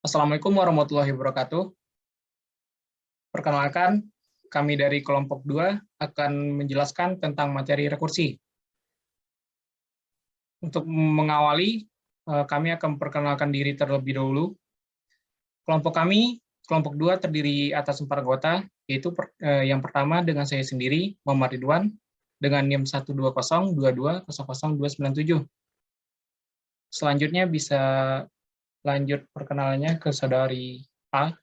Assalamualaikum warahmatullahi wabarakatuh. Perkenalkan, kami dari kelompok 2 akan menjelaskan tentang materi rekursi. Untuk mengawali, kami akan memperkenalkan diri terlebih dahulu. Kelompok kami, kelompok 2 terdiri atas 4 anggota, yaitu yang pertama dengan saya sendiri, Muhammad Ridwan, dengan NIM 12022000297. Selanjutnya bisa lanjut perkenalannya ke saudari A.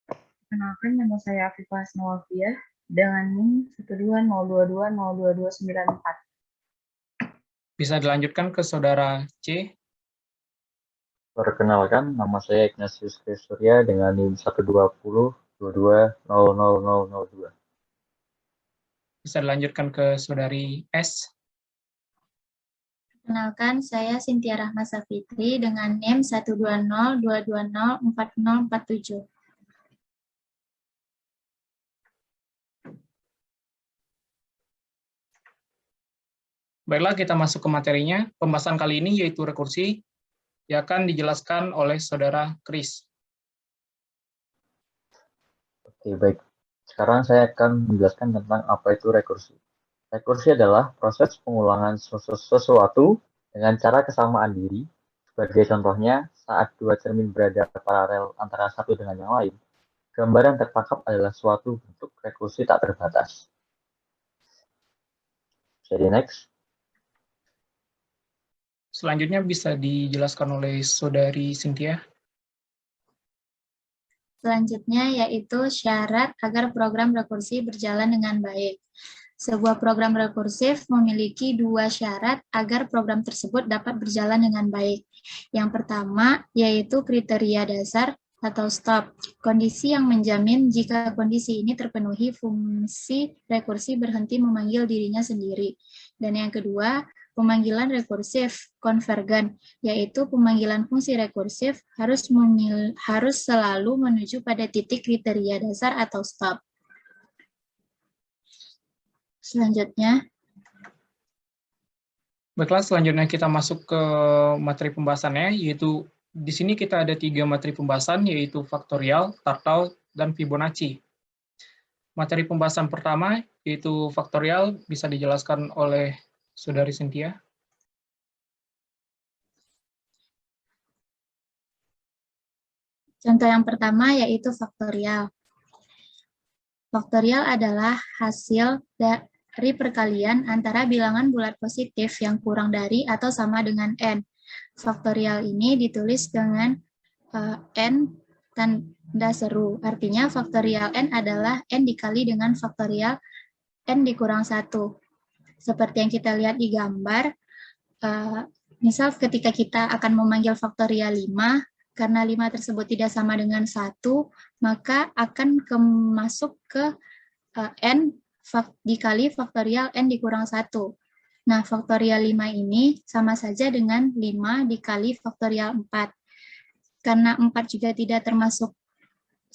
Perkenalkan, nama saya Afifah Asmawafiah dengan NIM 12022022294. Bisa dilanjutkan ke saudara C. Perkenalkan, nama saya Ignatius Surya dengan NIM 12022000002. Bisa dilanjutkan ke saudari S. Perkenalkan, saya Cynthia Rahma Safitri dengan NIM 12022204047. Baiklah, kita masuk ke materinya. Pembahasan kali ini yaitu rekursi, yang akan dijelaskan oleh saudara Chris. Oke, baik. Sekarang saya akan menjelaskan tentang apa itu rekursi. Rekursi adalah proses pengulangan sesuatu dengan cara kesamaan diri. Sebagai contohnya, saat dua cermin berada paralel antara satu dengan yang lain, gambar yang tertangkap adalah suatu bentuk rekursi tak terbatas. Jadi next. Selanjutnya bisa dijelaskan oleh saudari Cynthia. Selanjutnya yaitu syarat agar program rekursi berjalan dengan baik. Sebuah program rekursif memiliki dua syarat agar program tersebut dapat berjalan dengan baik. Yang pertama yaitu kriteria dasar atau stop, kondisi yang menjamin jika kondisi ini terpenuhi fungsi rekursi berhenti memanggil dirinya sendiri. Dan yang kedua, pemanggilan rekursif konvergen, yaitu pemanggilan fungsi rekursif harus selalu menuju pada titik kriteria dasar atau stop. Selanjutnya. Baiklah, selanjutnya kita masuk ke materi pembahasannya, yaitu di sini kita ada 3 materi pembahasan, yaitu faktorial, Tartl, dan Fibonacci. Materi pembahasan pertama, yaitu faktorial, bisa dijelaskan oleh saudari Cynthia. Contoh yang pertama yaitu faktorial. Faktorial adalah hasil dari perkalian antara bilangan bulat positif yang kurang dari atau sama dengan n. Faktorial ini ditulis dengan n tanda seru. Artinya faktorial n adalah n dikali dengan faktorial n dikurang 1. Seperti yang kita lihat di gambar, misal ketika kita akan memanggil faktorial 5, karena 5 tersebut tidak sama dengan 1, maka akan masuk ke n dikali faktorial n dikurang 1. Nah, faktorial 5 ini sama saja dengan 5 dikali faktorial 4. Karena 4 juga tidak termasuk,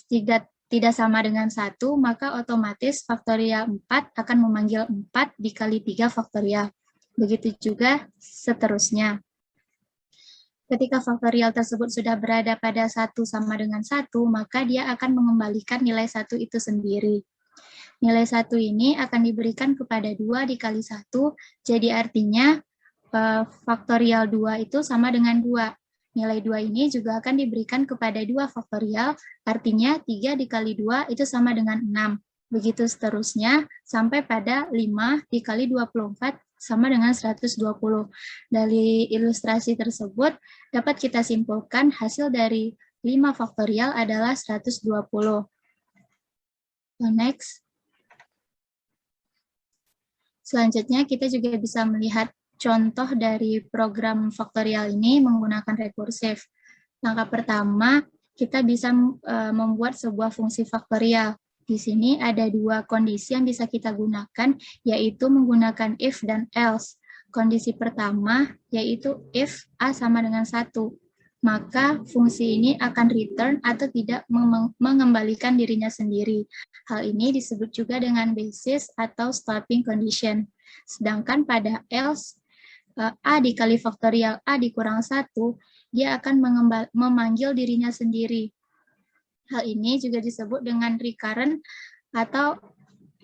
tidak sama dengan 1, maka otomatis faktorial 4 akan memanggil 4 dikali 3 faktorial. Begitu juga seterusnya. Ketika faktorial tersebut sudah berada pada 1 sama dengan 1, maka dia akan mengembalikan nilai 1 itu sendiri. Nilai 1 ini akan diberikan kepada 2 dikali 1, jadi artinya faktorial 2 itu sama dengan 2. Nilai 2 ini juga akan diberikan kepada 2 faktorial, artinya 3 dikali 2 itu sama dengan 6. Begitu seterusnya, sampai pada 5 dikali 24 sama dengan 120. Dari ilustrasi tersebut, dapat kita simpulkan hasil dari 5 faktorial adalah 120. Next. Selanjutnya, kita juga bisa melihat contoh dari program faktorial ini menggunakan rekursif. Langkah pertama, kita bisa membuat sebuah fungsi faktorial. Di sini ada 2 kondisi yang bisa kita gunakan, yaitu menggunakan if dan else. Kondisi pertama yaitu if A sama dengan 1. Maka fungsi ini akan return atau tidak mengembalikan dirinya sendiri. Hal ini disebut juga dengan basis atau stopping condition. Sedangkan pada else, A dikali faktorial A dikurang 1, dia akan memanggil dirinya sendiri. Hal ini juga disebut dengan recurrent atau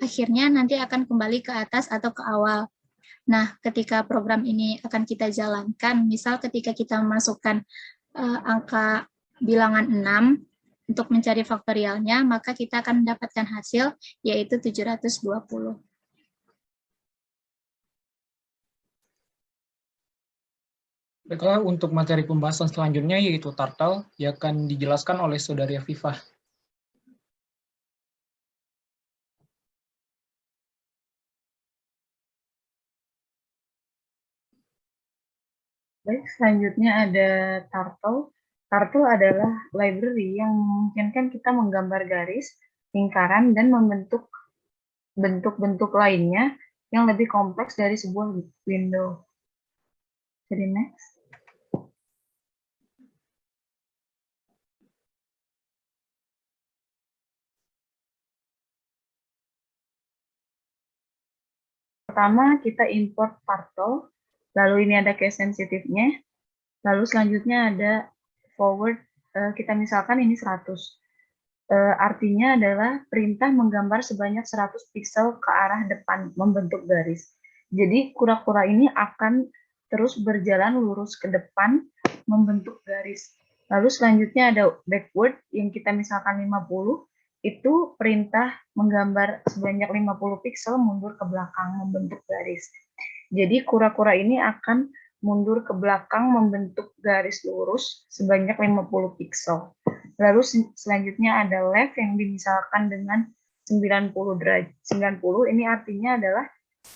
akhirnya nanti akan kembali ke atas atau ke awal. Nah, ketika program ini akan kita jalankan, misal ketika kita memasukkan angka bilangan 6 untuk mencari faktorialnya, maka kita akan mendapatkan hasil yaitu 720. Baiklah, untuk materi pembahasan selanjutnya yaitu Turtle yang akan dijelaskan oleh Saudari Afifah. Baik, selanjutnya ada Turtle. Turtle adalah library yang memungkinkan kita menggambar garis, lingkaran, dan membentuk bentuk-bentuk lainnya yang lebih kompleks dari sebuah window. Jadi next. Pertama, kita import Turtle. Lalu ini ada case sensitifnya. Lalu selanjutnya ada forward, kita misalkan ini 100. Artinya adalah perintah menggambar sebanyak 100 piksel ke arah depan, membentuk garis. Jadi kura-kura ini akan terus berjalan lurus ke depan, membentuk garis. Lalu selanjutnya ada backward, yang kita misalkan 50, itu perintah menggambar sebanyak 50 piksel mundur ke belakang, membentuk garis. Jadi kura-kura ini akan mundur ke belakang membentuk garis lurus sebanyak 50 piksel. Lalu selanjutnya ada left yang dimisalkan dengan 90 derajat. 90 ini artinya adalah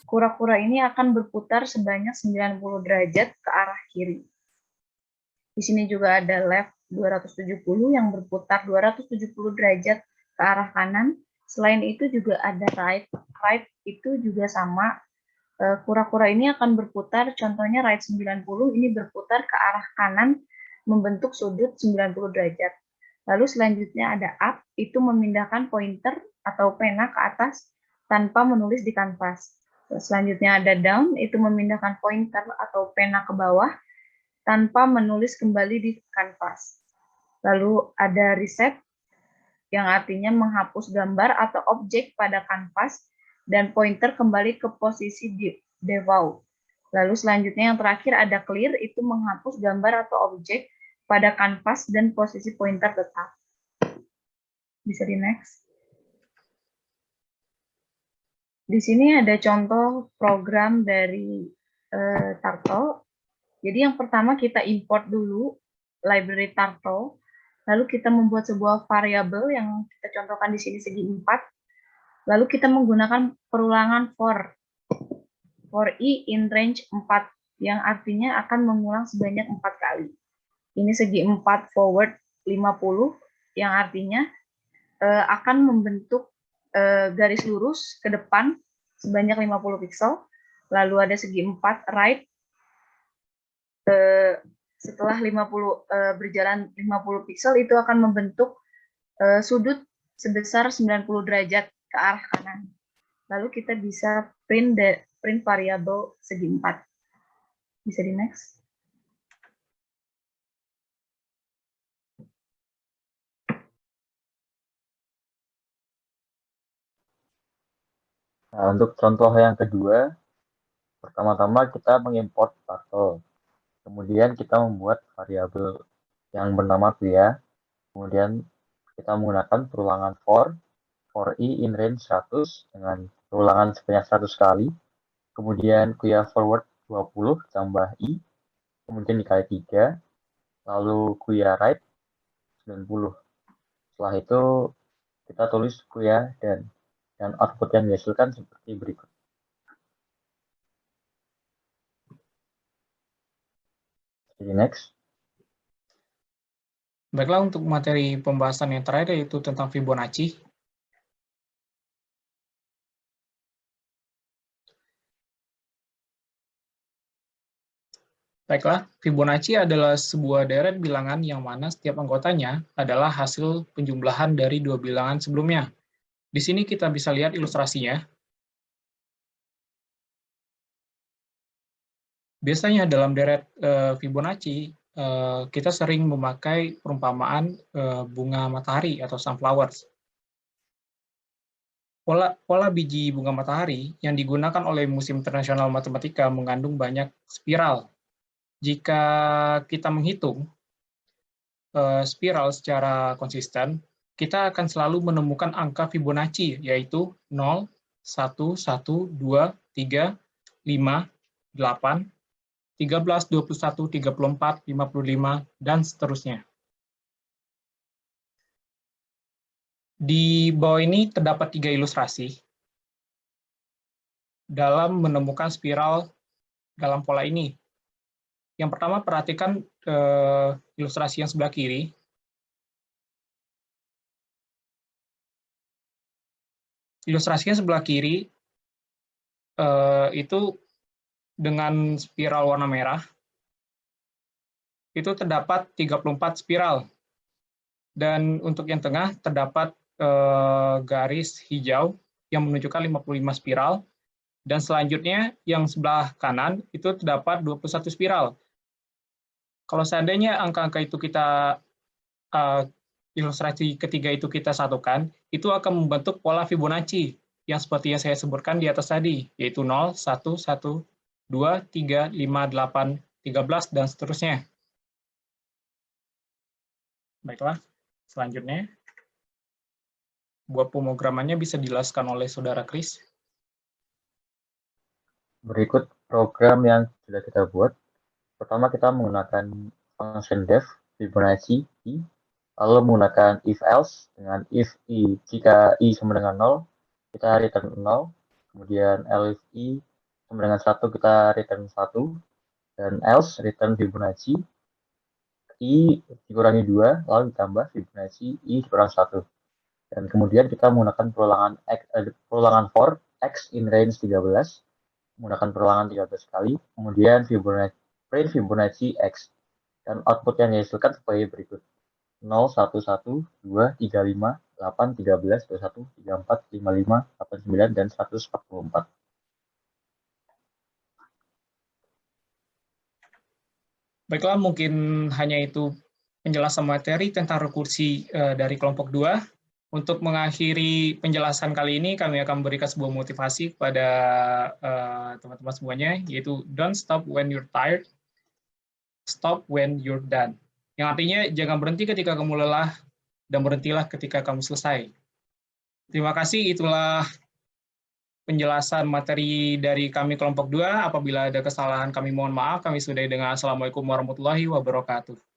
kura-kura ini akan berputar sebanyak 90 derajat ke arah kiri. Di sini juga ada left 270 yang berputar 270 derajat ke arah kanan. Selain itu juga ada right. Right itu juga sama. Kura-kura ini akan berputar, contohnya right 90 ini berputar ke arah kanan membentuk sudut 90 derajat. Lalu selanjutnya ada up, itu memindahkan pointer atau pena ke atas tanpa menulis di kanvas. Selanjutnya ada down, itu memindahkan pointer atau pena ke bawah tanpa menulis kembali di kanvas. Lalu ada reset, yang artinya menghapus gambar atau objek pada kanvas dan pointer kembali ke posisi default. Lalu selanjutnya yang terakhir ada clear, itu menghapus gambar atau objek pada kanvas dan posisi pointer tetap. Bisa di next. Di sini ada contoh program dari Turtle. Jadi yang pertama kita import dulu library Turtle, lalu kita membuat sebuah variabel yang kita contohkan di sini segi 4. Lalu kita menggunakan perulangan for i in range 4, yang artinya akan mengulang sebanyak 4 kali. Ini segi 4 forward 50, yang artinya akan membentuk garis lurus ke depan sebanyak 50 piksel. Lalu ada segi 4 right, setelah 50 berjalan 50 piksel itu akan membentuk sudut sebesar 90 derajat ke arah kanan. Lalu kita bisa print variabel segi 4. Bisa di next. Nah, untuk contoh yang kedua, pertama-tama kita mengimport Turtle. Kemudian kita membuat variabel yang bernama Kuya. Kemudian kita menggunakan perulangan for i in range 100 dengan perulangan sebanyak 100 kali. Kemudian Kuya forward 20 tambah i, kemudian dikali 3. Lalu Kuya right 90. Setelah itu kita tulis Kuya dan output yang dihasilkan seperti berikut. Jadi next. Baiklah, untuk materi pembahasan yang terakhir yaitu tentang Fibonacci. Baiklah, Fibonacci adalah sebuah deret bilangan yang mana setiap anggotanya adalah hasil penjumlahan dari dua bilangan sebelumnya. Di sini kita bisa lihat ilustrasinya. Biasanya dalam deret Fibonacci, kita sering memakai perumpamaan bunga matahari atau sunflowers. Pola biji bunga matahari yang digunakan oleh Museum Internasional Matematika mengandung banyak spiral. Jika kita menghitung spiral secara konsisten, kita akan selalu menemukan angka Fibonacci, yaitu 0, 1, 1, 2, 3, 5, 8, 13, 21, 34, 55, dan seterusnya. Di bawah ini terdapat 3 ilustrasi dalam menemukan spiral dalam pola ini. Yang pertama, perhatikan ilustrasi yang sebelah kiri. Ilustrasinya sebelah kiri itu dengan spiral warna merah, itu terdapat 34 spiral. Dan untuk yang tengah terdapat garis hijau yang menunjukkan 55 spiral. Dan selanjutnya yang sebelah kanan itu terdapat 21 spiral. Kalau seandainya angka-angka itu kita, ilustrasi ketiga itu kita satukan, itu akan membentuk pola Fibonacci yang seperti yang saya sebutkan di atas tadi, yaitu 0, 1, 1, 2, 3, 5, 8, 13, dan seterusnya. Baiklah, selanjutnya. Buat pemrogramannya bisa dijelaskan oleh Saudara Kris. Berikut program yang sudah kita buat. Pertama kita menggunakan function def Fibonacci i, lalu menggunakan if else dengan if i jika i sama dengan 0 kita return 0, kemudian else if i sama dengan 1 kita return 1, dan else return Fibonacci i dikurangi 2 lalu ditambah Fibonacci i dikurang 1, dan kemudian kita menggunakan perulangan for x in range 13 menggunakan perulangan 13 kali, kemudian print Fibonacci x, dan output yang dihasilkan sebagai berikut: 0, 1, 1, 2, 3, 5, 8, 13, 21, 34, 55, 89, dan 144. Baiklah, mungkin hanya itu penjelasan materi tentang rekursi dari kelompok 2. Untuk mengakhiri penjelasan kali ini, kami akan memberikan sebuah motivasi kepada teman-teman semuanya, yaitu don't stop when you're tired, stop when you're done. Yang artinya, jangan berhenti ketika kamu lelah, dan berhentilah ketika kamu selesai. Terima kasih, itulah penjelasan materi dari kami kelompok 2. Apabila ada kesalahan, kami mohon maaf. Kami sudahi dengan Assalamualaikum warahmatullahi wabarakatuh.